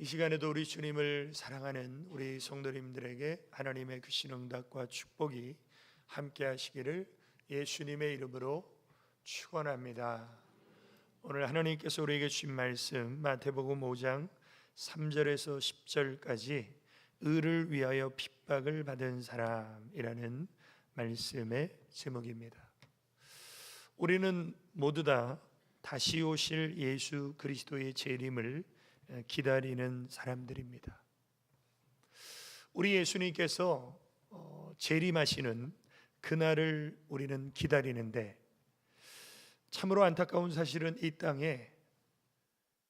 이 시간에도 우리 주님을 사랑하는 우리 성도님들에게 하나님의 크신 응답과 축복이 함께 하시기를 예수님의 이름으로 축원합니다. 오늘 하나님께서 우리에게 주신 말씀 마태복음 5장 3절에서 10절까지 의를 위하여 핍박을 받은 사람이라는 말씀의 제목입니다. 우리는 모두 다 다시 오실 예수 그리스도의 재림을 기다리는 사람들입니다. 우리 예수님께서 재림하시는 그날을 우리는 기다리는데, 참으로 안타까운 사실은 이 땅에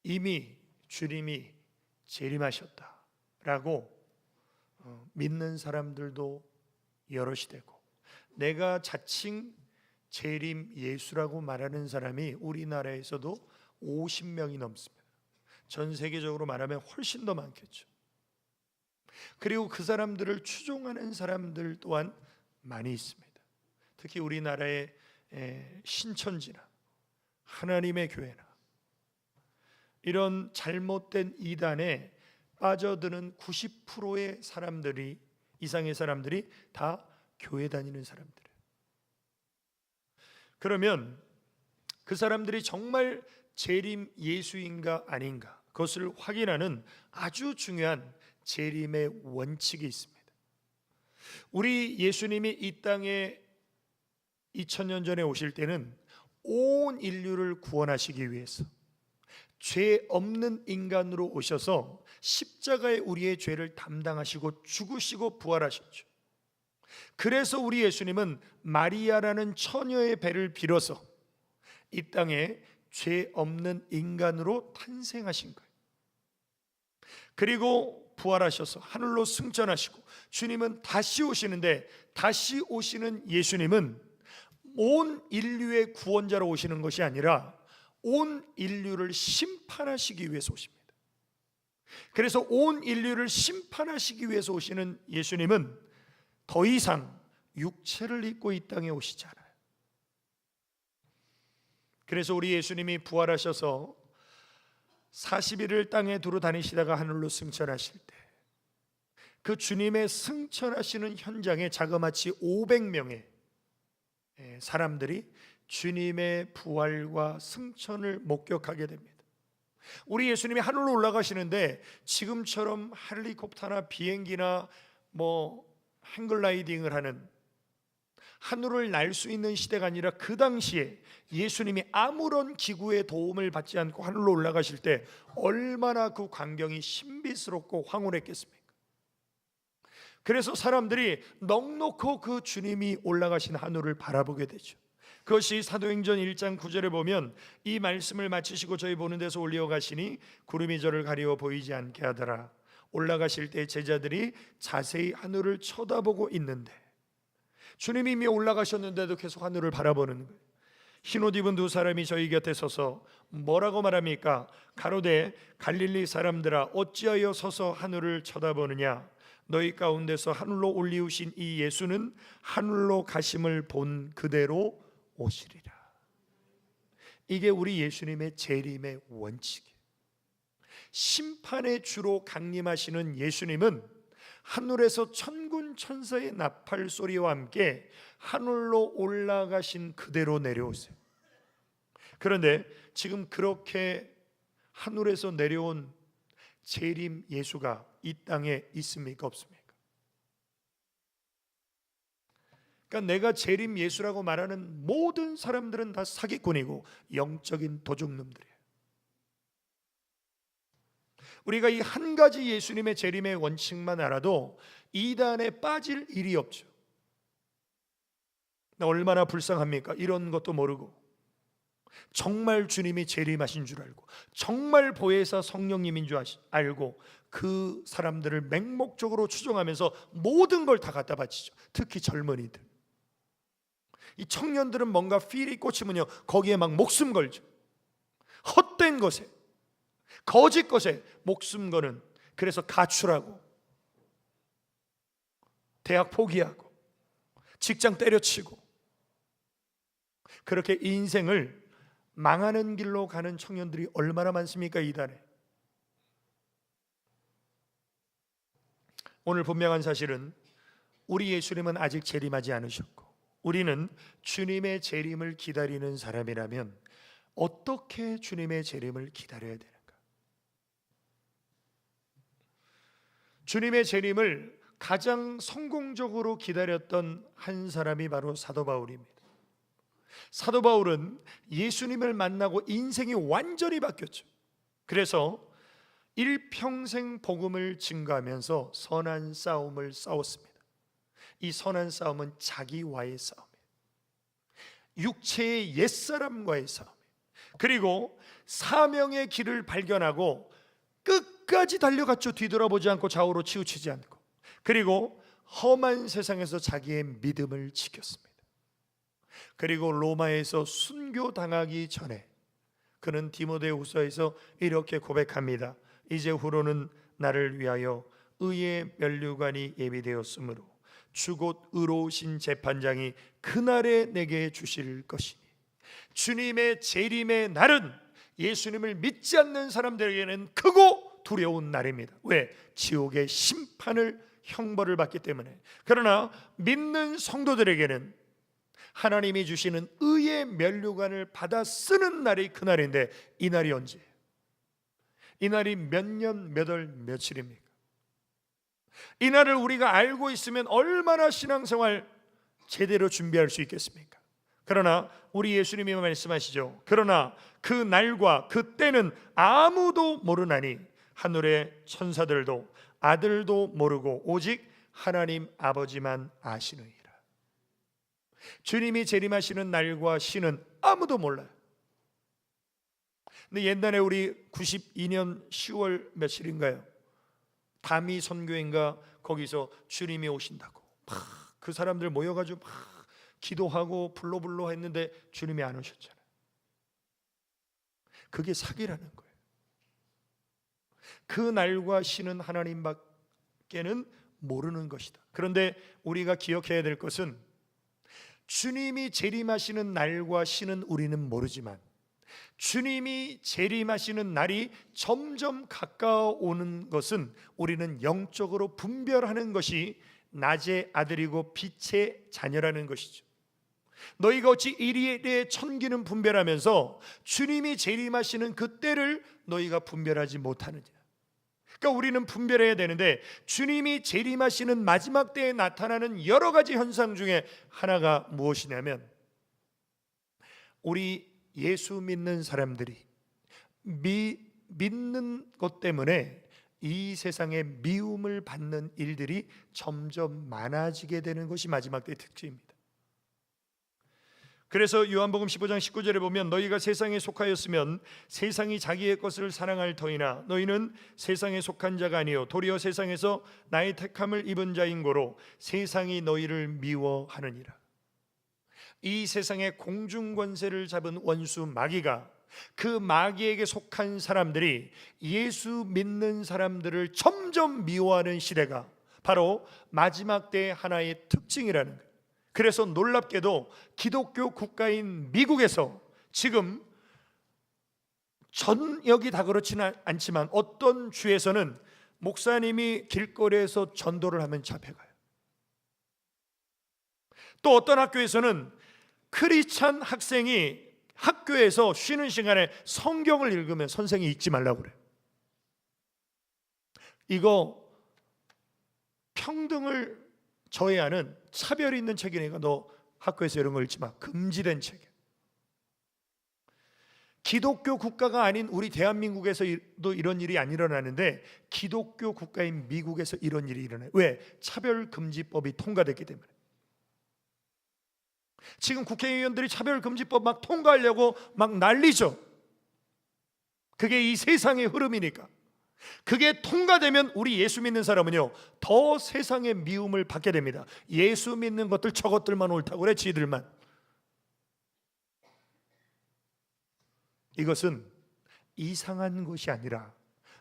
이미 주님이 재림하셨다라고 믿는 사람들도 여럿이 되고, 내가 자칭 재림 예수라고 말하는 사람이 우리나라에서도 50명이 넘습니다. 전 세계적으로 말하면 훨씬 더 많겠죠. 그리고 그 사람들을 추종하는 사람들 또한 많이 있습니다. 특히 우리나라의 신천지나 하나님의 교회나 이런 잘못된 이단에 빠져드는 90%의 사람들이, 이상의 사람들이 다 교회 다니는 사람들이에요. 그러면 그 사람들이 정말 재림 예수인가 아닌가, 그것을 확인하는 아주 중요한 재림의 원칙이 있습니다. 우리 예수님이 이 땅에 2000년 전에 오실 때는 온 인류를 구원하시기 위해서 죄 없는 인간으로 오셔서 십자가에 우리의 죄를 담당하시고 죽으시고 부활하셨죠. 그래서 우리 예수님은 마리아라는 처녀의 배를 빌어서 이 땅에 죄 없는 인간으로 탄생하신 거예요. 그리고 부활하셔서 하늘로 승천하시고 주님은 다시 오시는데, 다시 오시는 예수님은 온 인류의 구원자로 오시는 것이 아니라 온 인류를 심판하시기 위해서 오십니다. 그래서 온 인류를 심판하시기 위해서 오시는 예수님은 더 이상 육체를 입고 이 땅에 오시지 않아요. 그래서 우리 예수님이 부활하셔서 40일을 땅에 두루 다니시다가 하늘로 승천하실 때, 그 주님의 승천하시는 현장에 자그마치 500명의 사람들이 주님의 부활과 승천을 목격하게 됩니다. 우리 예수님이 하늘로 올라가시는데 지금처럼 헬리콥터나 비행기나 행글라이딩을 하는, 하늘을 날 수 있는 시대가 아니라 그 당시에 예수님이 아무런 기구의 도움을 받지 않고 하늘로 올라가실 때 얼마나 그 광경이 신비스럽고 황홀했겠습니까? 그래서 사람들이 넋놓고 그 주님이 올라가신 하늘을 바라보게 되죠. 그것이 사도행전 1장 9절에 보면, 이 말씀을 마치시고 저희 보는 데서 올려가시니 구름이 저를 가리워 보이지 않게 하더라. 올라가실 때 제자들이 자세히 하늘을 쳐다보고 있는데, 주님이 이미 올라가셨는데도 계속 하늘을 바라보는 거예요. 흰옷 입은 두 사람이 저희 곁에 서서 뭐라고 말합니까? 가로되 갈릴리 사람들아, 어찌하여 서서 하늘을 쳐다보느냐? 너희 가운데서 하늘로 올리우신 이 예수는 하늘로 가심을 본 그대로 오시리라. 이게 우리 예수님의 재림의 원칙이에요. 심판의 주로 강림하시는 예수님은 하늘에서 천군 천사의 나팔 소리와 함께 하늘로 올라가신 그대로 내려오세요. 그런데 지금 그렇게 하늘에서 내려온 재림 예수가 이 땅에 있습니까, 없습니까? 그러니까 내가 재림 예수라고 말하는 모든 사람들은 다 사기꾼이고 영적인 도둑놈들이에요. 우리가 이 한 가지 예수님의 재림의 원칙만 알아도 이단에 빠질 일이 없죠. 얼마나 불쌍합니까? 이런 것도 모르고 정말 주님이 재림하신 줄 알고, 정말 보혜사 성령님인 줄 알고 그 사람들을 맹목적으로 추종하면서 모든 걸 다 갖다 바치죠. 특히 젊은이들. 이 청년들은 뭔가 필이 꽂히면요, 거기에 막 목숨 걸죠. 헛된 것에, 거짓 것에 목숨 거는, 그래서 가출하고 대학 포기하고 직장 때려치고 그렇게 인생을 망하는 길로 가는 청년들이 얼마나 많습니까, 이달에. 오늘 분명한 사실은 우리 예수님은 아직 재림하지 않으셨고 우리는 주님의 재림을 기다리는 사람이라면 어떻게 주님의 재림을 기다려야 되는가? 주님의 재림을 가장 성공적으로 기다렸던 한 사람이 바로 사도 바울입니다. 사도 바울은 예수님을 만나고 인생이 완전히 바뀌었죠. 그래서 일평생 복음을 증거하면서 선한 싸움을 싸웠습니다. 이 선한 싸움은 자기와의 싸움이에요. 육체의 옛사람과의 싸움이에요. 그리고 사명의 길을 발견하고 끝까지 달려갔죠. 뒤돌아보지 않고 좌우로 치우치지 않고. 그리고 험한 세상에서 자기의 믿음을 지켰습니다. 그리고 로마에서 순교당하기 전에 그는 디모데후서에서 이렇게 고백합니다. 이제후로는 나를 위하여 의의 면류관이 예비되었으므로 주곧 의로우신 재판장이 그날에 내게 주실 것이니 주님의 재림의 날은 예수님을 믿지 않는 사람들에게는 크고 두려운 날입니다. 왜? 지옥의 심판을 형벌을 받기 때문에. 그러나 믿는 성도들에게는 하나님이 주시는 의의 면류관을 받아 쓰는 날이 그날인데 이 날이 언제예요? 이 날이 몇 년, 몇 월, 며칠입니까? 이 날을 우리가 알고 있으면 얼마나 신앙생활 제대로 준비할 수 있겠습니까? 그러나 우리 예수님이 말씀하시죠. 그러나 그 날과 그 때는 아무도 모르나니 하늘의 천사들도 아들도 모르고 오직 하나님 아버지만 아시느니라. 주님이 재림하시는 날과 시는 아무도 몰라요. 근데 옛날에 우리 92년 10월 며칠인가요? 다미 선교인가 거기서 주님이 오신다고 막 그 사람들 모여가지고 막 기도하고 불러불러 했는데 주님이 안 오셨잖아요. 그게 사기라는 거예요. 그 날과 시는 하나님밖에는 모르는 것이다. 그런데 우리가 기억해야 될 것은 주님이 재림하시는 날과 시는 우리는 모르지만 주님이 재림하시는 날이 점점 가까워오는 것은 우리는 영적으로 분별하는 것이 낮의 아들이고 빛의 자녀라는 것이죠. 너희가 어찌 이리에 천기는 분별하면서 주님이 재림하시는 그 때를 너희가 분별하지 못하느냐. 그러니까 우리는 분별해야 되는데 주님이 재림하시는 마지막 때에 나타나는 여러 가지 현상 중에 하나가 무엇이냐면 우리 예수 믿는 사람들이 믿는 것 때문에 이 세상에 미움을 받는 일들이 점점 많아지게 되는 것이 마지막 때의 특징입니다. 그래서 요한복음 15장 19절에 보면 너희가 세상에 속하였으면 세상이 자기의 것을 사랑할 터이나 너희는 세상에 속한 자가 아니요 도리어 세상에서 나의 택함을 입은 자인 고로 세상이 너희를 미워하느니라. 이 세상의 공중권세를 잡은 원수 마귀가 그 마귀에게 속한 사람들이 예수 믿는 사람들을 점점 미워하는 시대가 바로 마지막 때의 하나의 특징이라는 거예요. 그래서 놀랍게도 기독교 국가인 미국에서 지금 전역이 다 그렇지는 않지만 어떤 주에서는 목사님이 길거리에서 전도를 하면 잡혀가요. 또 어떤 학교에서는 크리스찬 학생이 학교에서 쉬는 시간에 성경을 읽으면 선생이 읽지 말라고 그래요. 이거 평등을 저해하는 차별이 있는 책이니까 너 학교에서 이런 거 읽지 마. 금지된 책이에요. 기독교 국가가 아닌 우리 대한민국에서도 이런 일이 안 일어나는데 기독교 국가인 미국에서 이런 일이 일어나요. 왜? 차별금지법이 통과됐기 때문에. 지금 국회의원들이 차별금지법 막 통과하려고 막 난리죠. 그게 이 세상의 흐름이니까. 그게 통과되면 우리 예수 믿는 사람은요 더 세상의 미움을 받게 됩니다. 예수 믿는 것들 저것들만 옳다고 그래, 지들만. 이것은 이상한 것이 아니라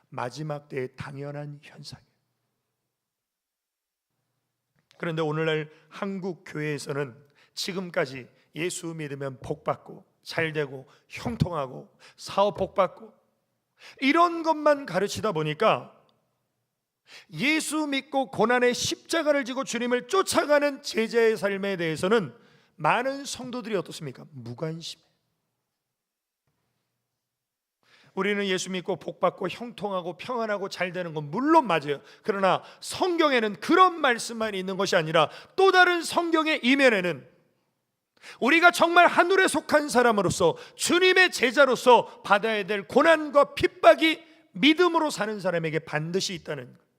마지막 때의 당연한 현상이에요. 그런데 오늘날 한국 교회에서는 지금까지 예수 믿으면 복받고 잘되고 형통하고 사업 복받고 이런 것만 가르치다 보니까 예수 믿고 고난의 십자가를 지고 주님을 쫓아가는 제자의 삶에 대해서는 많은 성도들이 어떻습니까? 무관심. 우리는 예수 믿고 복받고 형통하고 평안하고 잘 되는 건 물론 맞아요. 그러나 성경에는 그런 말씀만 있는 것이 아니라 또 다른 성경의 이면에는 우리가 정말 하늘에 속한 사람으로서 주님의 제자로서 받아야 될 고난과 핍박이 믿음으로 사는 사람에게 반드시 있다는 거예요.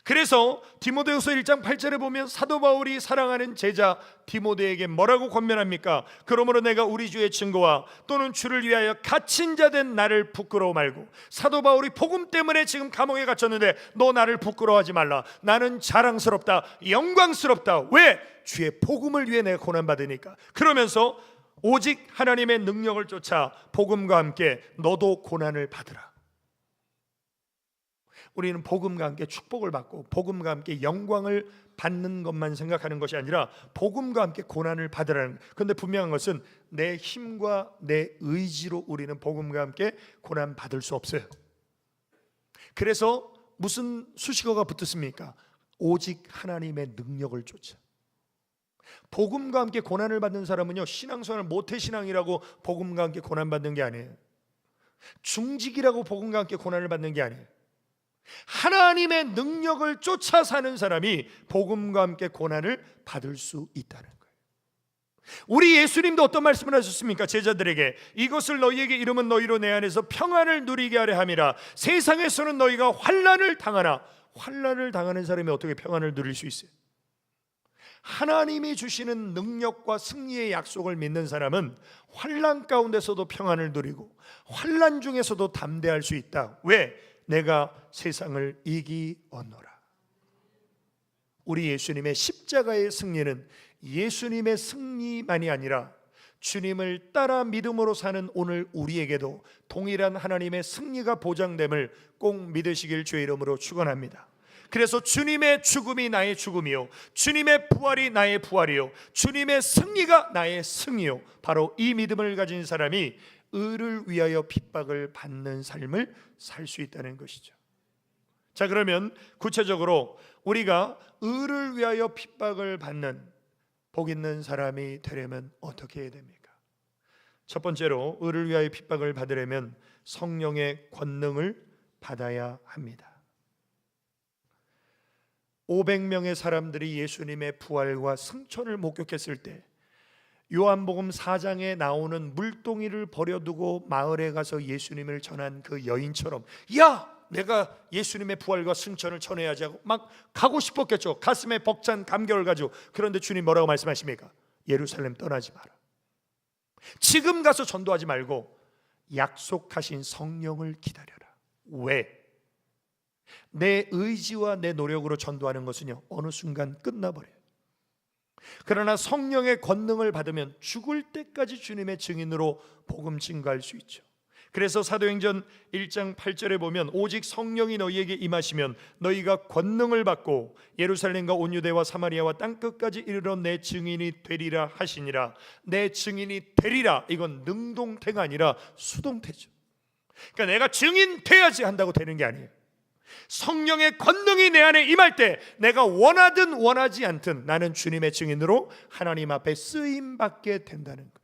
그래서 디모데후서 1장 8절에 보면 사도 바울이 사랑하는 제자 디모데에게 뭐라고 권면합니까? 그러므로 내가 우리 주의 증거와 또는 주를 위하여 갇힌 자 된 나를 부끄러워 말고, 사도 바울이 복음 때문에 지금 감옥에 갇혔는데 너 나를 부끄러워하지 말라. 나는 자랑스럽다, 영광스럽다. 왜? 주의 복음을 위해 내가 고난받으니까. 그러면서 오직 하나님의 능력을 쫓아 복음과 함께 너도 고난을 받으라. 우리는 복음과 함께 축복을 받고 복음과 함께 영광을 받는 것만 생각하는 것이 아니라 복음과 함께 고난을 받으라는. 그런데 분명한 것은 내 힘과 내 의지로 우리는 복음과 함께 고난 받을 수 없어요. 그래서 무슨 수식어가 붙었습니까? 오직 하나님의 능력을 쫓아. 복음과 함께 고난을 받는 사람은요, 신앙생활을 모태신앙이라고 복음과 함께 고난 받는 게 아니에요. 중직이라고 복음과 함께 고난을 받는 게 아니에요. 하나님의 능력을 쫓아 사는 사람이 복음과 함께 고난을 받을 수 있다는 거예요. 우리 예수님도 어떤 말씀을 하셨습니까? 제자들에게 이것을 너희에게 이르면 너희로 내 안에서 평안을 누리게 하려 함이라. 세상에서는 너희가 환난을 당하나. 환난을 당하는 사람이 어떻게 평안을 누릴 수 있어요? 하나님이 주시는 능력과 승리의 약속을 믿는 사람은 환난 가운데서도 평안을 누리고 환난 중에서도 담대할 수 있다. 왜? 내가 세상을 이기었노라. 우리 예수님의 십자가의 승리는 예수님의 승리만이 아니라 주님을 따라 믿음으로 사는 오늘 우리에게도 동일한 하나님의 승리가 보장됨을 꼭 믿으시길 주의 이름으로 축원합니다. 그래서 주님의 죽음이 나의 죽음이요, 주님의 부활이 나의 부활이요, 주님의 승리가 나의 승리요, 바로 이 믿음을 가진 사람이 의를 위하여 핍박을 받는 삶을 살 수 있다는 것이죠. 자, 그러면 구체적으로 우리가 의를 위하여 핍박을 받는 복 있는 사람이 되려면 어떻게 해야 됩니까? 첫 번째로 의를 위하여 핍박을 받으려면 성령의 권능을 받아야 합니다. 500명의 사람들이 예수님의 부활과 승천을 목격했을 때 요한복음 4장에 나오는 물동이를 버려두고 마을에 가서 예수님을 전한 그 여인처럼, 야! 내가 예수님의 부활과 승천을 전해야지 하고 막 가고 싶었겠죠. 가슴에 벅찬 감격을 가지고. 그런데 주님 뭐라고 말씀하십니까? 예루살렘 떠나지 마라. 지금 가서 전도하지 말고 약속하신 성령을 기다려라. 왜? 내 의지와 내 노력으로 전도하는 것은요, 어느 순간 끝나버려요. 그러나 성령의 권능을 받으면 죽을 때까지 주님의 증인으로 복음 증거할 수 있죠. 그래서 사도행전 1장 8절에 보면 오직 성령이 너희에게 임하시면 너희가 권능을 받고 예루살렘과 온 유대와 사마리아와 땅끝까지 이르러 내 증인이 되리라 하시니라. 내 증인이 되리라, 이건 능동태가 아니라 수동태죠. 그러니까 내가 증인 돼야지 한다고 되는 게 아니에요. 성령의 권능이 내 안에 임할 때 내가 원하든 원하지 않든 나는 주님의 증인으로 하나님 앞에 쓰임받게 된다는 거예요.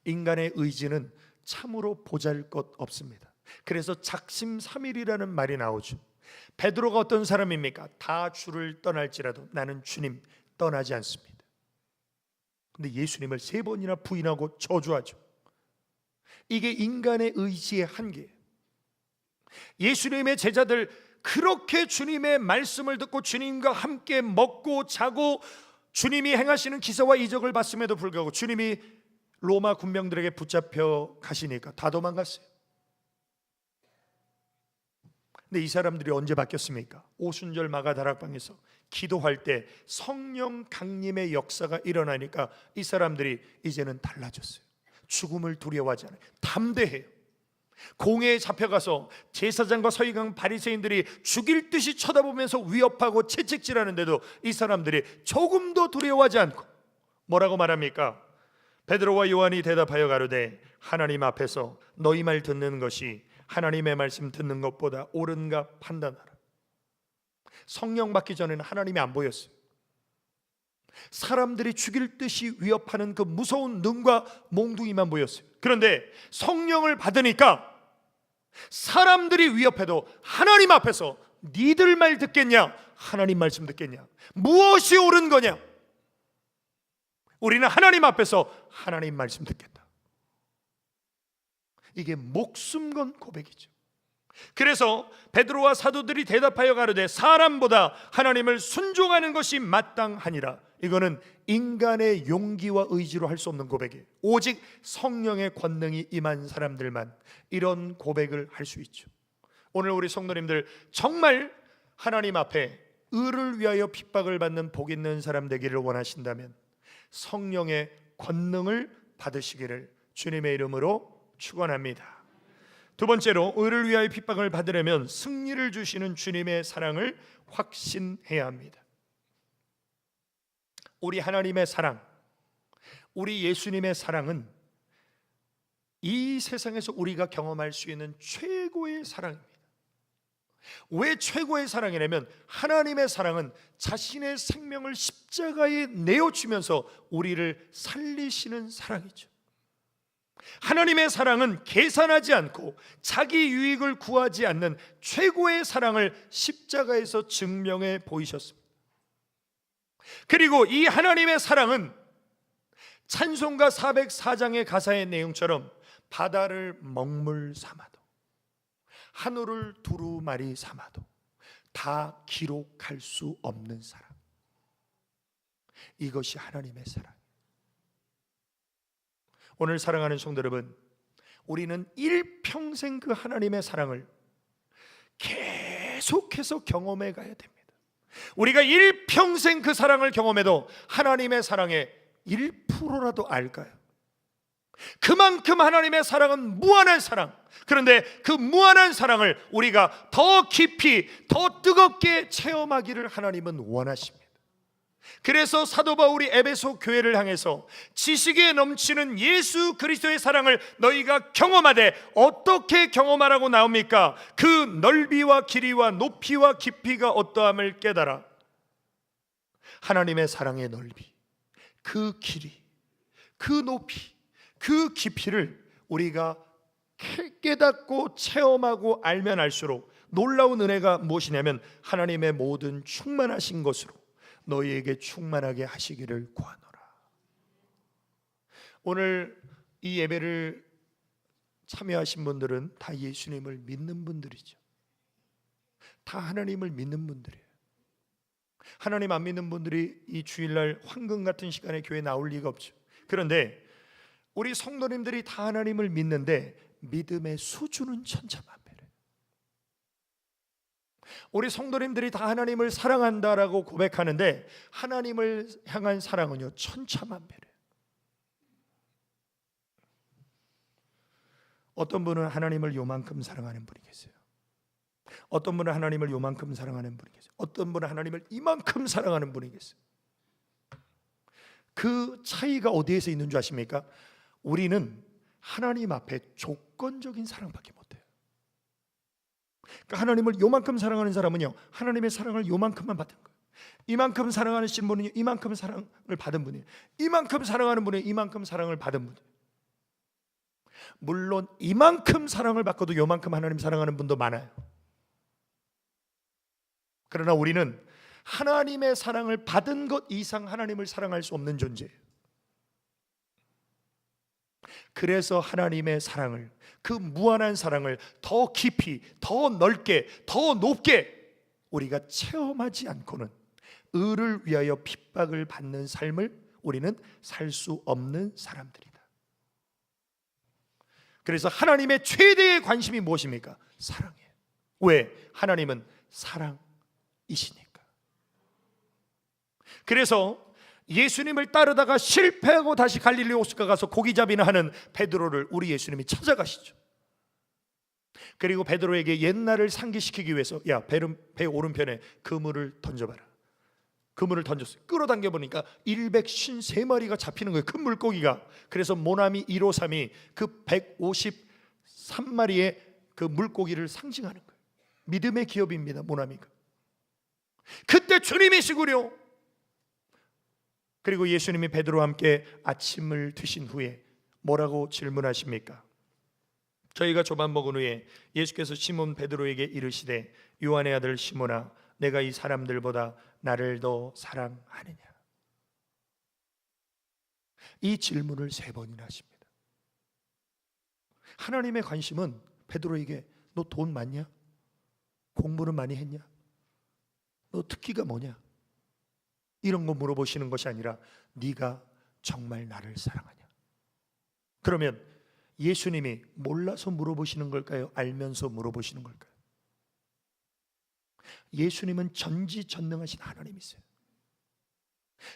인간의 의지는 참으로 보잘것없습니다. 그래서 작심삼일이라는 말이 나오죠. 베드로가 어떤 사람입니까? 다 주를 떠날지라도 나는 주님 떠나지 않습니다. 근데 예수님을 3번이나 부인하고 저주하죠. 이게 인간의 의지의 한계예요. 예수님의 제자들 그렇게 주님의 말씀을 듣고 주님과 함께 먹고 자고 주님이 행하시는 기사와 이적을 봤음에도 불구하고 주님이 로마 군병들에게 붙잡혀 가시니까 다 도망갔어요. 근데 이 사람들이 언제 바뀌었습니까? 오순절 마가다락방에서 기도할 때 성령 강림의 역사가 일어나니까 이 사람들이 이제는 달라졌어요. 죽음을 두려워하지 않아요. 담대해요. 공회에 잡혀가서 제사장과 서기관 바리새인들이 죽일 듯이 쳐다보면서 위협하고 채찍질하는데도 이 사람들이 조금도 두려워하지 않고 뭐라고 말합니까? 베드로와 요한이 대답하여 가로되 하나님 앞에서 너희 말 듣는 것이 하나님의 말씀 듣는 것보다 옳은가 판단하라. 성령 받기 전에는 하나님이 안 보였어요. 사람들이 죽일 듯이 위협하는 그 무서운 눈과 몽둥이만 보였어요. 그런데 성령을 받으니까 사람들이 위협해도 하나님 앞에서 니들 말 듣겠냐? 하나님 말씀 듣겠냐? 무엇이 옳은 거냐? 우리는 하나님 앞에서 하나님 말씀 듣겠다. 이게 목숨 건 고백이죠. 그래서 베드로와 사도들이 대답하여 가로되 사람보다 하나님을 순종하는 것이 마땅하니라. 이거는 인간의 용기와 의지로 할 수 없는 고백이에요. 오직 성령의 권능이 임한 사람들만 이런 고백을 할 수 있죠. 오늘 우리 성도님들 정말 하나님 앞에 의를 위하여 핍박을 받는 복 있는 사람 되기를 원하신다면 성령의 권능을 받으시기를 주님의 이름으로 축원합니다. 두 번째로, 의를 위하여 핍박을 받으려면 승리를 주시는 주님의 사랑을 확신해야 합니다. 우리 하나님의 사랑, 우리 예수님의 사랑은 이 세상에서 우리가 경험할 수 있는 최고의 사랑입니다. 왜 최고의 사랑이냐면 하나님의 사랑은 자신의 생명을 십자가에 내어주면서 우리를 살리시는 사랑이죠. 하나님의 사랑은 계산하지 않고 자기 유익을 구하지 않는 최고의 사랑을 십자가에서 증명해 보이셨습니다. 그리고 이 하나님의 사랑은 찬송가 404장의 가사의 내용처럼 바다를 먹물 삼아도 하늘을 두루마리 삼아도 다 기록할 수 없는 사랑, 이것이 하나님의 사랑. 오늘 사랑하는 성도 여러분, 우리는 일평생 그 하나님의 사랑을 계속해서 경험해 가야 됩니다. 우리가 일평생 그 사랑을 경험해도 하나님의 사랑의 1%라도 알까요? 그만큼 하나님의 사랑은 무한한 사랑. 그런데 그 무한한 사랑을 우리가 더 깊이, 더 뜨겁게 체험하기를 하나님은 원하십니다. 그래서 사도 바울이 에베소 교회를 향해서 지식에 넘치는 예수 그리스도의 사랑을 너희가 경험하되 어떻게 경험하라고 나옵니까? 그 넓이와 길이와 높이와 깊이가 어떠함을 깨달아. 하나님의 사랑의 넓이, 그 길이, 그 높이, 그 깊이를 우리가 깨닫고 체험하고 알면 알수록 놀라운 은혜가 무엇이냐면 하나님의 모든 충만하신 것으로 너희에게 충만하게 하시기를 구하노라. 오늘 이 예배를 참여하신 분들은 다 예수님을 믿는 분들이죠. 다 하나님을 믿는 분들이에요. 하나님 안 믿는 분들이 이 주일날 황금 같은 시간에 교회에 나올 리가 없죠. 그런데 우리 성도님들이 다 하나님을 믿는데 믿음의 수준은 천차만별. 우리 성도님들이 다 하나님을 사랑한다라고 고백하는데 하나님을 향한 사랑은요 천차만별이에요. 어떤 분은 하나님을 요만큼 사랑하는 분이 계세요. 어떤 분은 하나님을 요만큼 사랑하는 분이 계세요. 어떤 분은 하나님을 이만큼 사랑하는 분이 계세요. 그 차이가 어디에서 있는 줄 아십니까? 우리는 하나님 앞에 조건적인 사랑밖에 못해요. 그러니까 하나님을 요만큼 사랑하는 사람은요 하나님의 사랑을 요만큼만 받은 거예요. 이만큼 사랑하시는 분은요 이만큼 사랑을 받은 분이에요. 이만큼 사랑하는 분은 이만큼 사랑을 받은 분이에요. 물론 이만큼 사랑을 받고도 요만큼 하나님 사랑하는 분도 많아요. 그러나 우리는 하나님의 사랑을 받은 것 이상 하나님을 사랑할 수 없는 존재예요. 그래서 하나님의 사랑을, 그 무한한 사랑을 더 깊이, 더 넓게, 더 높게 우리가 체험하지 않고는 의를 위하여 핍박을 받는 삶을 우리는 살 수 없는 사람들이다. 그래서 하나님의 최대의 관심이 무엇입니까? 사랑이에요. 왜? 하나님은 사랑이시니까. 그래서 예수님을 따르다가 실패하고 다시 갈릴리 호수가 가서 고기잡이나 하는 베드로를 우리 예수님이 찾아가시죠. 그리고 베드로에게 옛날을 상기시키기 위해서 야, 배 오른편에 그물을 던져봐라. 그물을 던졌어요. 끌어당겨 보니까 153마리가 잡히는 거예요. 큰 물고기가. 그래서 모나미 153이 그 153마리의 그 물고기를 상징하는 거예요. 믿음의 기업입니다. 모나미가. 그때 주님이시구려. 그리고 예수님이 베드로와 함께 아침을 드신 후에 뭐라고 질문하십니까? 저희가 조반 먹은 후에 예수께서 시몬 베드로에게 이르시되 요한의 아들 시몬아 내가 이 사람들보다 나를 더 사랑하느냐? 이 질문을 3번이나 하십니다. 하나님의 관심은 베드로에게 너 돈 많냐? 공부는 많이 했냐? 너 특기가 뭐냐? 이런 거 물어보시는 것이 아니라 네가 정말 나를 사랑하냐? 그러면 예수님이 몰라서 물어보시는 걸까요? 알면서 물어보시는 걸까요? 예수님은 전지전능하신 하나님이세요.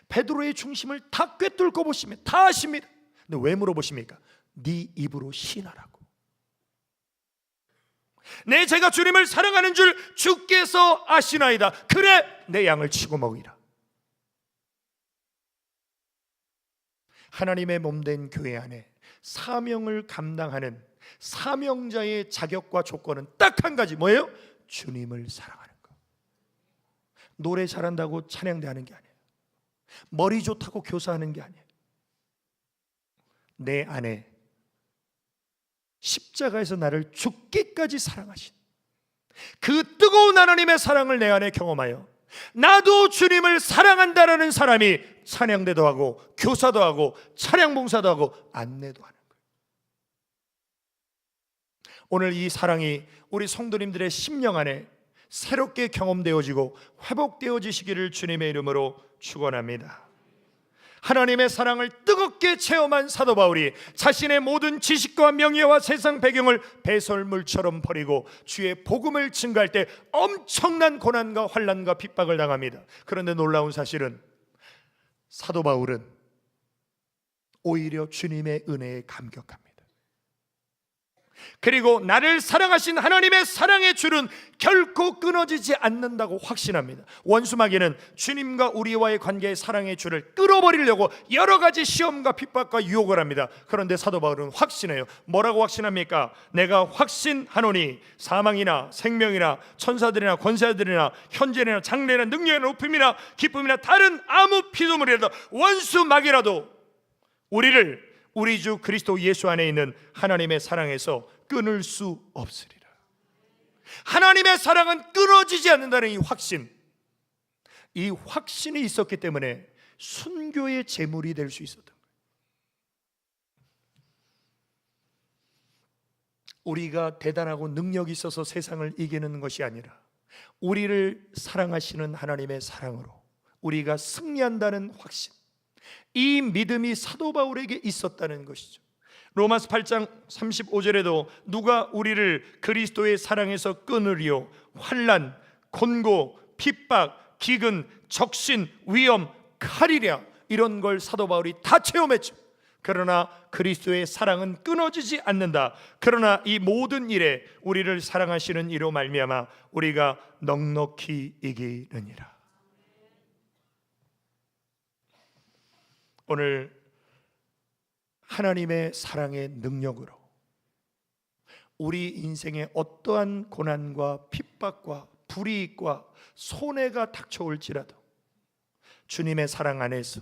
베드로의 중심을 다 꿰뚫고 보시면 다 아십니다. 근데 왜 물어보십니까? 네 입으로 시인하라고. 내 제가 주님을 사랑하는 줄 주께서 아시나이다. 그래 내 양을 치고 먹이라. 하나님의 몸된 교회 안에 사명을 감당하는 사명자의 자격과 조건은 딱 한 가지. 뭐예요? 주님을 사랑하는 거. 노래 잘한다고 찬양대하는 게 아니에요. 머리 좋다고 교사하는 게 아니에요. 내 안에 십자가에서 나를 죽기까지 사랑하신 그 뜨거운 하나님의 사랑을 내 안에 경험하여 나도 주님을 사랑한다라는 사람이 찬양대도 하고 교사도 하고 차량 봉사도 하고 안내도 하는 거예요. 오늘 이 사랑이 우리 성도님들의 심령 안에 새롭게 경험되어지고 회복되어지시기를 주님의 이름으로 축원합니다. 하나님의 사랑을 뜨겁게 체험한 사도 바울이 자신의 모든 지식과 명예와 세상 배경을 배설물처럼 버리고 주의 복음을 증거할 때 엄청난 고난과 환난과 핍박을 당합니다. 그런데 놀라운 사실은 사도 바울은 오히려 주님의 은혜에 감격합니다. 그리고 나를 사랑하신 하나님의 사랑의 줄은 결코 끊어지지 않는다고 확신합니다. 원수마귀는 주님과 우리와의 관계의 사랑의 줄을 끊어버리려고 여러 가지 시험과 핍박과 유혹을 합니다. 그런데 사도 바울은 확신해요. 뭐라고 확신합니까? 내가 확신하노니 사망이나 생명이나 천사들이나 권세들이나 현재나 장래나 능력이나 높음이나 기쁨이나 다른 아무 피조물이라도 원수마귀라도 우리를 우리 주 그리스도 예수 안에 있는 하나님의 사랑에서 끊을 수 없으리라. 하나님의 사랑은 끊어지지 않는다는 이 확신, 이 확신이 있었기 때문에 순교의 제물이 될 수 있었던 거예요. 우리가 대단하고 능력이 있어서 세상을 이기는 것이 아니라 우리를 사랑하시는 하나님의 사랑으로 우리가 승리한다는 확신, 이 믿음이 사도 바울에게 있었다는 것이죠. 로마서 8장 35절에도 누가 우리를 그리스도의 사랑에서 끊으리요? 환난, 곤고, 핍박, 기근, 적신, 위험, 칼이랴, 이런 걸 사도 바울이 다 체험했죠. 그러나 그리스도의 사랑은 끊어지지 않는다. 그러나 이 모든 일에 우리를 사랑하시는 이로 말미암아 우리가 넉넉히 이기느니라. 오늘 하나님의 사랑의 능력으로 우리 인생에 어떠한 고난과 핍박과 불이익과 손해가 닥쳐올지라도 주님의 사랑 안에서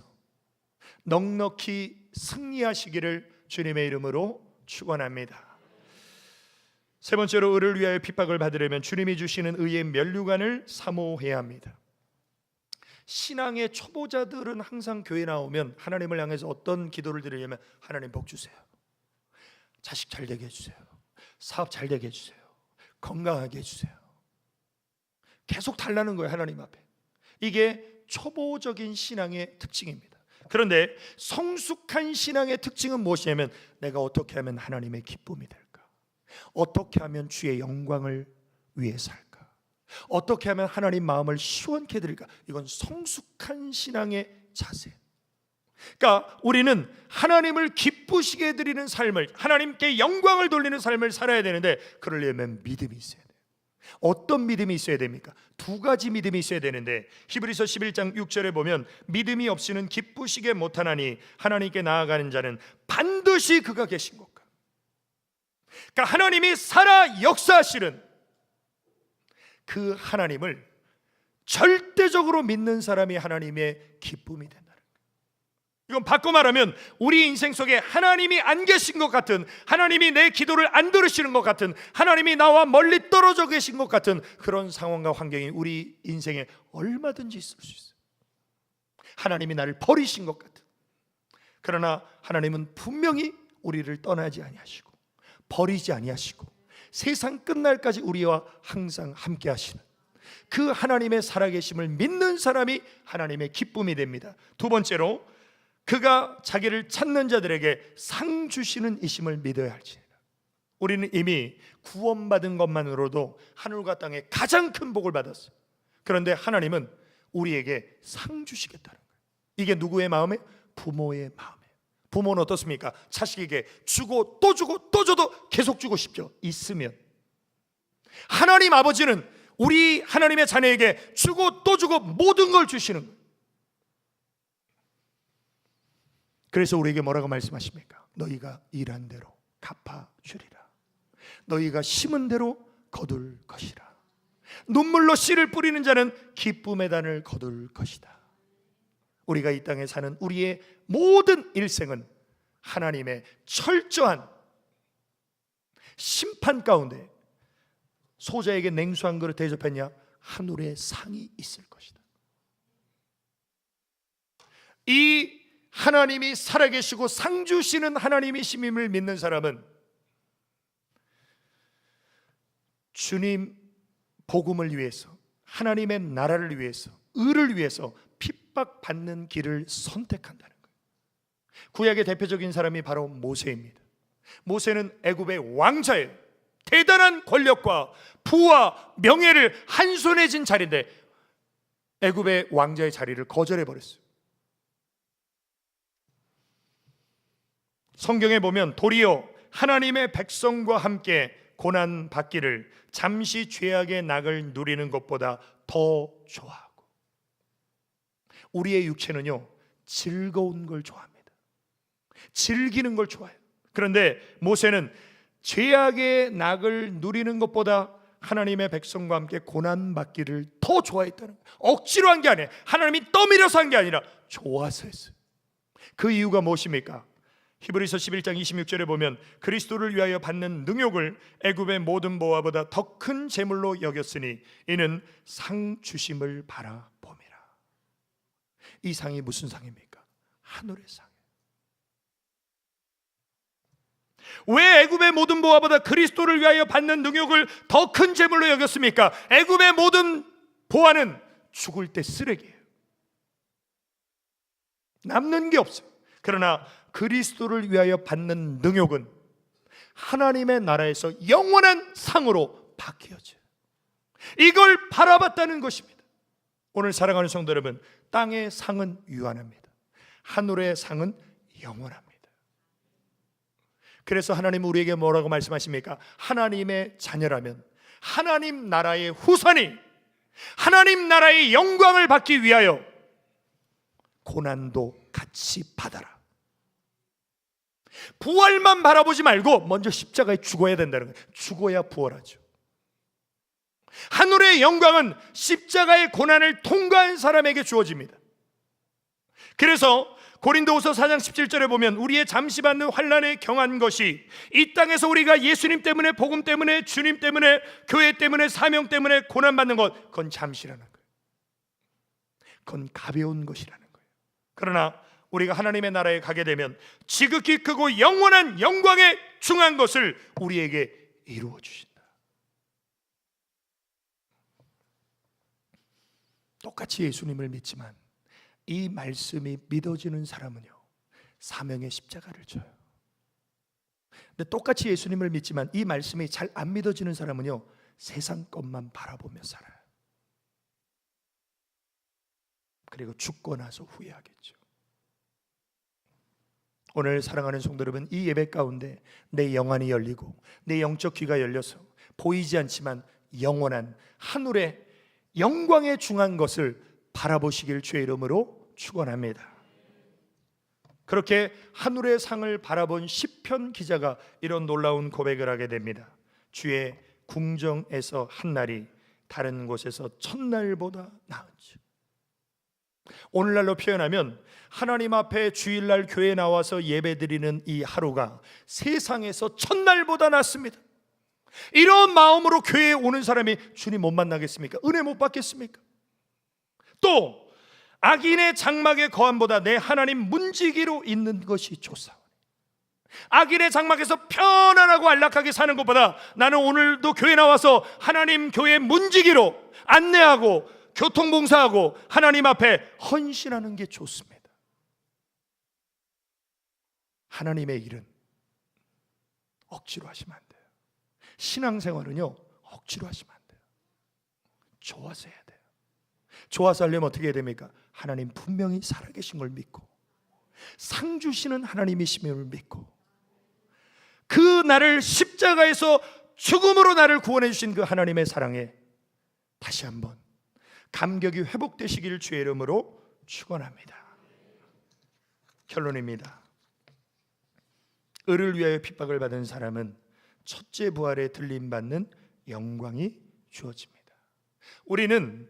넉넉히 승리하시기를 주님의 이름으로 축원합니다. 세 번째로 의를 위하여 핍박을 받으려면 주님이 주시는 의의 면류관을 사모해야 합니다. 신앙의 초보자들은 항상 교회 나오면 하나님을 향해서 어떤 기도를 드리려면 하나님 복 주세요, 자식 잘 되게 해주세요, 사업 잘 되게 해주세요, 건강하게 해주세요. 계속 달라는 거예요, 하나님 앞에. 이게 초보적인 신앙의 특징입니다. 그런데 성숙한 신앙의 특징은 무엇이냐면 내가 어떻게 하면 하나님의 기쁨이 될까? 어떻게 하면 주의 영광을 위해 살까? 어떻게 하면 하나님 마음을 시원케 드릴까? 이건 성숙한 신앙의 자세. 그러니까 우리는 하나님을 기쁘시게 드리는 삶을, 하나님께 영광을 돌리는 삶을 살아야 되는데 그러려면 믿음이 있어야 돼요. 어떤 믿음이 있어야 됩니까? 두 가지 믿음이 있어야 되는데 히브리서 11장 6절에 보면 믿음이 없이는 기쁘시게 못하나니 하나님께 나아가는 자는 반드시 그가 계신 것과 그러니까 하나님이 살아 역사하시는 그 하나님을 절대적으로 믿는 사람이 하나님의 기쁨이 된다는 거예요. 이건 바꿔 말하면 우리 인생 속에 하나님이 안 계신 것 같은, 하나님이 내 기도를 안 들으시는 것 같은, 하나님이 나와 멀리 떨어져 계신 것 같은 그런 상황과 환경이 우리 인생에 얼마든지 있을 수 있어요. 하나님이 나를 버리신 것 같은. 그러나 하나님은 분명히 우리를 떠나지 아니하시고 버리지 아니하시고 세상 끝날까지 우리와 항상 함께 하시는 그 하나님의 살아계심을 믿는 사람이 하나님의 기쁨이 됩니다. 두 번째로, 그가 자기를 찾는 자들에게 상 주시는 이심을 믿어야 할지니라. 우리는 이미 구원받은 것만으로도 하늘과 땅에 가장 큰 복을 받았어요. 그런데 하나님은 우리에게 상 주시겠다는 거예요. 이게 누구의 마음에? 부모의 마음에. 부모는 어떻습니까? 자식에게 주고 또 주고 또 줘도 계속 주고 싶죠. 있으면. 하나님 아버지는 우리 하나님의 자녀에게 주고 또 주고 모든 걸 주시는 거예요. 그래서 우리에게 뭐라고 말씀하십니까? 너희가 일한 대로 갚아주리라. 너희가 심은 대로 거둘 것이라. 눈물로 씨를 뿌리는 자는 기쁨의 단을 거둘 것이다. 우리가 이 땅에 사는 우리의 모든 일생은 하나님의 철저한 심판 가운데 소자에게 냉수 한 그릇 대접했냐? 하늘의 상이 있을 것이다. 이 하나님이 살아계시고 상 주시는 하나님이 심임을 믿는 사람은 주님 복음을 위해서, 하나님의 나라를 위해서, 의를 위해서 핍박받는 길을 선택한다는 거예요. 구약의 대표적인 사람이 바로 모세입니다. 모세는 애굽의 왕자예요. 대단한 권력과 부와 명예를 한 손에 쥔 자리인데 애굽의 왕자의 자리를 거절해버렸어요. 성경에 보면 도리어 하나님의 백성과 함께 고난받기를 잠시 죄악의 낙을 누리는 것보다 더 좋아하고, 우리의 육체는요 즐거운 걸 좋아합니다. 즐기는 걸 좋아해요. 그런데 모세는 죄악의 낙을 누리는 것보다 하나님의 백성과 함께 고난받기를 더 좋아했다는 거예요. 억지로 한 게 아니에요. 하나님이 떠밀어서 한 게 아니라 좋아서 했어요. 그 이유가 무엇입니까? 히브리서 11장 26절에 보면 그리스도를 위하여 받는 능욕을 애굽의 모든 보화보다 더 큰 재물로 여겼으니 이는 상 주심을 바라봄이라. 이 상이 무슨 상입니까? 하늘의 상. 왜 애굽의 모든 보화보다 그리스도를 위하여 받는 능욕을 더 큰 재물로 여겼습니까? 애굽의 모든 보화는 죽을 때 쓰레기예요. 남는 게 없어요. 그러나 그리스도를 위하여 받는 능욕은 하나님의 나라에서 영원한 상으로 바뀌어져요. 이걸 바라봤다는 것입니다. 오늘 사랑하는 성도 여러분, 땅의 상은 유한합니다. 하늘의 상은 영원합니다. 그래서 하나님 우리에게 뭐라고 말씀하십니까? 하나님의 자녀라면 하나님 나라의 후손이 하나님 나라의 영광을 받기 위하여 고난도 같이 받아라. 부활만 바라보지 말고 먼저 십자가에 죽어야 된다는 거예요. 죽어야 부활하죠. 하늘의 영광은 십자가의 고난을 통과한 사람에게 주어집니다. 그래서 고린도후서 4장 17절에 보면 우리의 잠시 받는 환난에 경한 것이 이 땅에서 우리가 예수님 때문에, 복음 때문에, 주님 때문에, 교회 때문에, 사명 때문에 고난받는 것, 그건 잠시라는 거예요. 그건 가벼운 것이라는 거예요. 그러나 우리가 하나님의 나라에 가게 되면 지극히 크고 영원한 영광에 중한 것을 우리에게 이루어 주신다. 똑같이 예수님을 믿지만 이 말씀이 믿어지는 사람은요 사명의 십자가를 져요. 근데 똑같이 예수님을 믿지만 이 말씀이 잘 안 믿어지는 사람은요 세상 것만 바라보며 살아요. 그리고 죽고 나서 후회하겠죠. 오늘 사랑하는 성도 여러분, 이 예배 가운데 내 영안이 열리고 내 영적 귀가 열려서 보이지 않지만 영원한 하늘의 영광에 중한 것을 바라보시길 주의 이름으로 축원합니다. 그렇게 하늘의 상을 바라본 시편 기자가 이런 놀라운 고백을 하게 됩니다. 주의 궁정에서 한 날이 다른 곳에서 첫날보다 나은지. 오늘날로 표현하면 하나님 앞에 주일날 교회에 나와서 예배드리는 이 하루가 세상에서 첫날보다 낫습니다. 이런 마음으로 교회에 오는 사람이 주님 못 만나겠습니까? 은혜 못 받겠습니까? 또 악인의 장막의 거함보다 내 하나님 문지기로 있는 것이 좋사오니. 악인의 장막에서 편안하고 안락하게 사는 것보다 나는 오늘도 교회 나와서 하나님 교회 문지기로 안내하고 교통봉사하고 하나님 앞에 헌신하는 게 좋습니다. 하나님의 일은 억지로 하시면 안 돼요. 신앙생활은요, 억지로 하시면 안 돼요. 좋아서 해야 돼요. 좋아서 하려면 어떻게 해야 됩니까? 하나님 분명히 살아계신 걸 믿고, 상 주시는 하나님이심을 믿고, 그 나를 십자가에서 죽음으로 나를 구원해 주신 그 하나님의 사랑에 다시 한번 감격이 회복되시기를 주의 이름으로 축원합니다. 결론입니다. 을을 위하여 핍박을 받은 사람은 첫째 부활에 들림받는 영광이 주어집니다. 우리는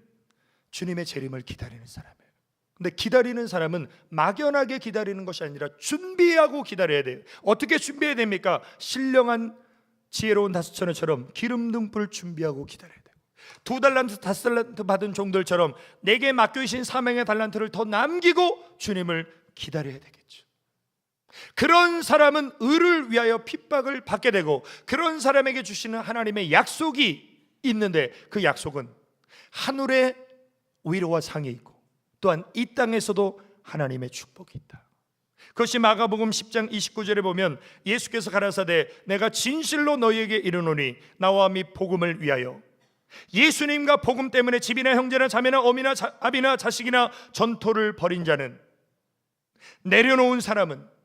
주님의 재림을 기다리는 사람이에요. 근데 기다리는 사람은 막연하게 기다리는 것이 아니라 준비하고 기다려야 돼요. 어떻게 준비해야 됩니까? 신령한 지혜로운 다스처녀처럼 기름 등불 준비하고 기다려야 돼요. 2달란트 5달란트 받은 종들처럼 내게 맡겨주신 사명의 달란트를 더 남기고 주님을 기다려야 되겠죠. 그런 사람은 을을 위하여 핍박을 받게 되고, 그런 사람에게 주시는 하나님의 약속이 있는데 그 약속은 하늘에 위로와 상이 있고 또한 이 땅에서도 하나님의 축복이 있다. 그것이 마가복음 10장 29절에 보면 예수께서 가라사대 내가 진실로 너희에게 이르노니 나와 및 복음을 위하여, 예수님과 복음 때문에 집이나 형제나 자매나 어미나 아비나 자식이나 전토를 벌인 자는, 내려놓은 사람은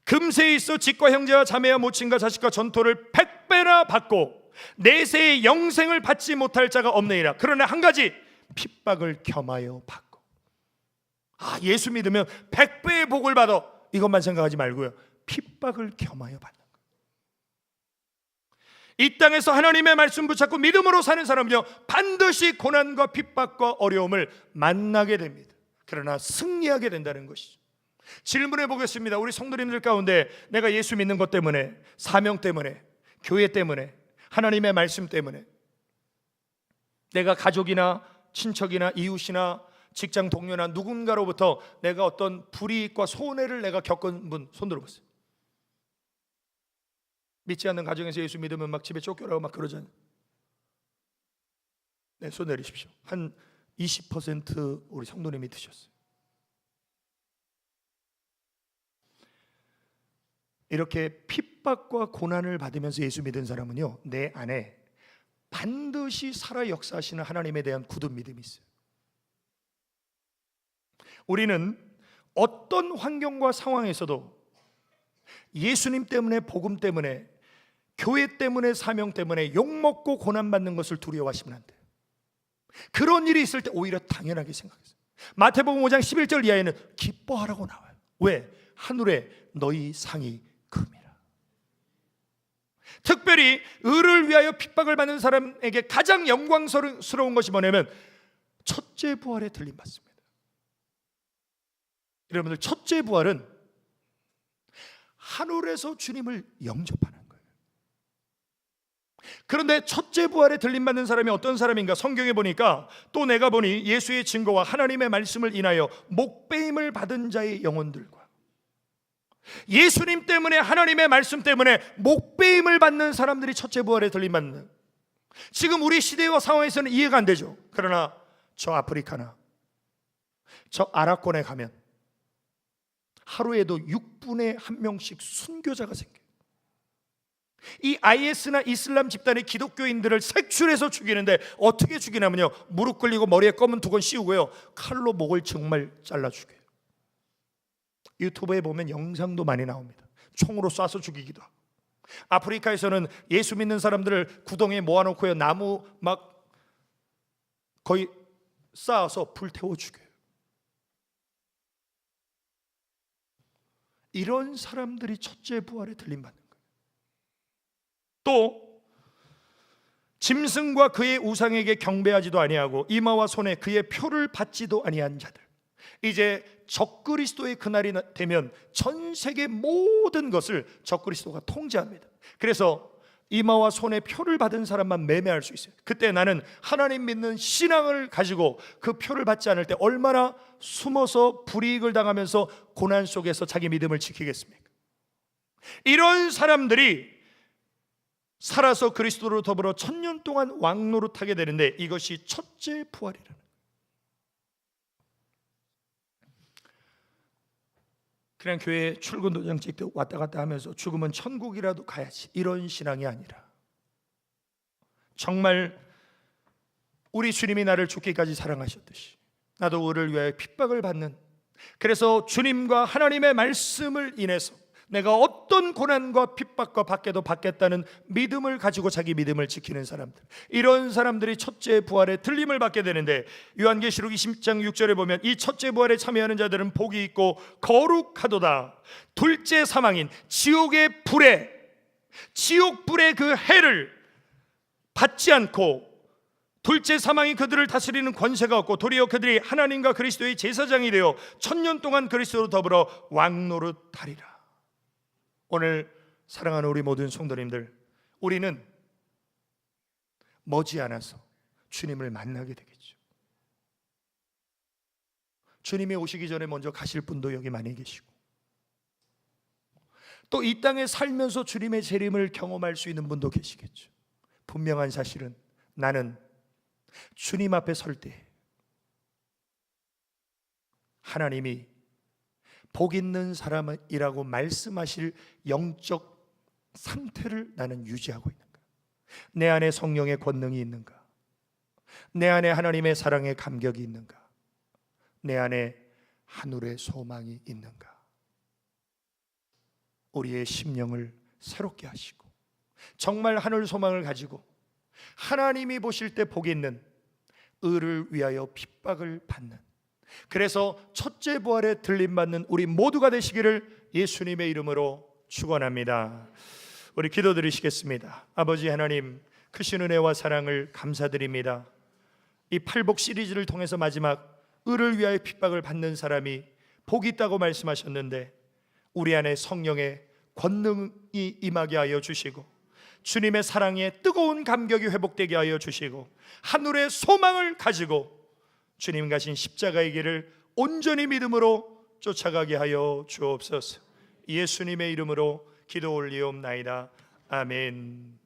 금세에 있어 집과 형제와 자매와 모친과 자식과 전토를 100배나 받고 내세의 영생을 받지 못할 자가 없느니라. 그러나 한 가지, 핍박을 겸하여 받고. 예수 믿으면 100배의 복을 받아, 이것만 생각하지 말고요, 핍박을 겸하여 받는 거예요. 이 땅에서 하나님의 말씀 붙잡고 믿음으로 사는 사람은요, 반드시 고난과 핍박과 어려움을 만나게 됩니다. 그러나 승리하게 된다는 것이죠. 질문해 보겠습니다. 우리 성도님들 가운데 내가 예수 믿는 것 때문에, 사명 때문에, 교회 때문에, 하나님의 말씀 때문에, 내가 가족이나 친척이나 이웃이나 직장 동료나 누군가로부터 내가 어떤 불이익과 손해를 내가 겪은 분 손 들어보세요. 믿지 않는 가정에서 예수 믿으면 막 집에 쫓겨나고 막 그러잖아요. 네, 손 내리십시오. 한 20% 우리 성도님이 드셨어요. 이렇게 핍박과 고난을 받으면서 예수 믿은 사람은요, 내 안에 반드시 살아 역사하시는 하나님에 대한 굳은 믿음이 있어요. 우리는 어떤 환경과 상황에서도 예수님 때문에, 복음 때문에, 교회 때문에, 사명 때문에 욕먹고 고난받는 것을 두려워하시면 안 돼요. 그런 일이 있을 때 오히려 당연하게 생각했어요. 마태복음 5장 11절 이하에는 기뻐하라고 나와요. 왜? 하늘에 너희 상이 큽니다. 특별히 을을 위하여 핍박을 받는 사람에게 가장 영광스러운 것이 뭐냐면 첫째 부활에 들림받습니다. 여러분들, 첫째 부활은 하늘에서 주님을 영접하는 거예요. 그런데 첫째 부활에 들림받는 사람이 어떤 사람인가? 성경에 보니까, 또 내가 보니 예수의 증거와 하나님의 말씀을 인하여 목배임을 받은 자의 영혼들과, 예수님 때문에, 하나님의 말씀 때문에 목배임을 받는 사람들이 첫째 부활에 들림받는, 지금 우리 시대와 상황에서는 이해가 안 되죠. 그러나 저 아프리카나 저 아랍권에 가면 하루에도 6분에 1명씩 순교자가 생겨요. 이 IS나 이슬람 집단의 기독교인들을 색출해서 죽이는데 어떻게 죽이냐면요, 무릎 꿇리고 머리에 검은 두건 씌우고요, 칼로 목을 정말 잘라 죽여요. 유튜브에 보면 영상도 많이 나옵니다. 총으로 쏴서 죽이기도 하고. 아프리카에서는 예수 믿는 사람들을 구덩이에 모아놓고요, 나무 막 거의 쌓아서 불태워 죽여요. 이런 사람들이 첫째 부활에 들림받는 거예요. 또 짐승과 그의 우상에게 경배하지도 아니하고 이마와 손에 그의 표를 받지도 아니한 자들, 이제 적그리스도의 그날이 되면 전 세계 모든 것을 적그리스도가 통제합니다. 그래서 이마와 손에 표를 받은 사람만 매매할 수 있어요. 그때 나는 하나님 믿는 신앙을 가지고 그 표를 받지 않을 때 얼마나 숨어서 불이익을 당하면서 고난 속에서 자기 믿음을 지키겠습니까? 이런 사람들이 살아서 그리스도로 더불어 1000년 동안 왕노릇하게 되는데, 이것이 첫째 부활이라는. 그냥 교회 출근 도장 찍고 왔다 갔다 하면서 죽으면 천국이라도 가야지, 이런 신앙이 아니라 정말 우리 주님이 나를 죽기까지 사랑하셨듯이 나도 의를 위하여 핍박을 받는, 그래서 주님과 하나님의 말씀을 인해서 내가 어떤 고난과 핍박과 받게도 받겠다는 믿음을 가지고 자기 믿음을 지키는 사람들, 이런 사람들이 첫째 부활에 들림을 받게 되는데, 요한계시록 20장 6절에 보면 이 첫째 부활에 참여하는 자들은 복이 있고 거룩하도다. 둘째 사망인 지옥의 불에, 지옥불의 그 해를 받지 않고, 둘째 사망이 그들을 다스리는 권세가 없고 도리어 그들이 하나님과 그리스도의 제사장이 되어 1000년 동안 그리스도로 더불어 왕노릇하리라. 오늘 사랑하는 우리 모든 성도님들, 우리는 머지않아서 주님을 만나게 되겠죠. 주님이 오시기 전에 먼저 가실 분도 여기 많이 계시고, 또 이 땅에 살면서 주님의 재림을 경험할 수 있는 분도 계시겠죠. 분명한 사실은 나는 주님 앞에 설 때 하나님이 복 있는 사람이라고 말씀하실 영적 상태를 나는 유지하고 있는가? 내 안에 성령의 권능이 있는가? 내 안에 하나님의 사랑의 감격이 있는가? 내 안에 하늘의 소망이 있는가? 우리의 심령을 새롭게 하시고 정말 하늘 소망을 가지고 하나님이 보실 때 복 있는, 의를 위하여 핍박을 받는, 그래서 첫째 부활에 들림받는 우리 모두가 되시기를 예수님의 이름으로 축원합니다. 우리 기도드리시겠습니다. 아버지 하나님, 크신 은혜와 사랑을 감사드립니다. 이 팔복 시리즈를 통해서 마지막 의를 위하여 핍박을 받는 사람이 복이 있다고 말씀하셨는데, 우리 안에 성령의 권능이 임하게 하여 주시고 주님의 사랑에 뜨거운 감격이 회복되게 하여 주시고 하늘의 소망을 가지고 주님 가신 십자가의 길을 온전히 믿음으로 쫓아가게 하여 주옵소서. 예수님의 이름으로 기도 올리옵나이다. 아멘.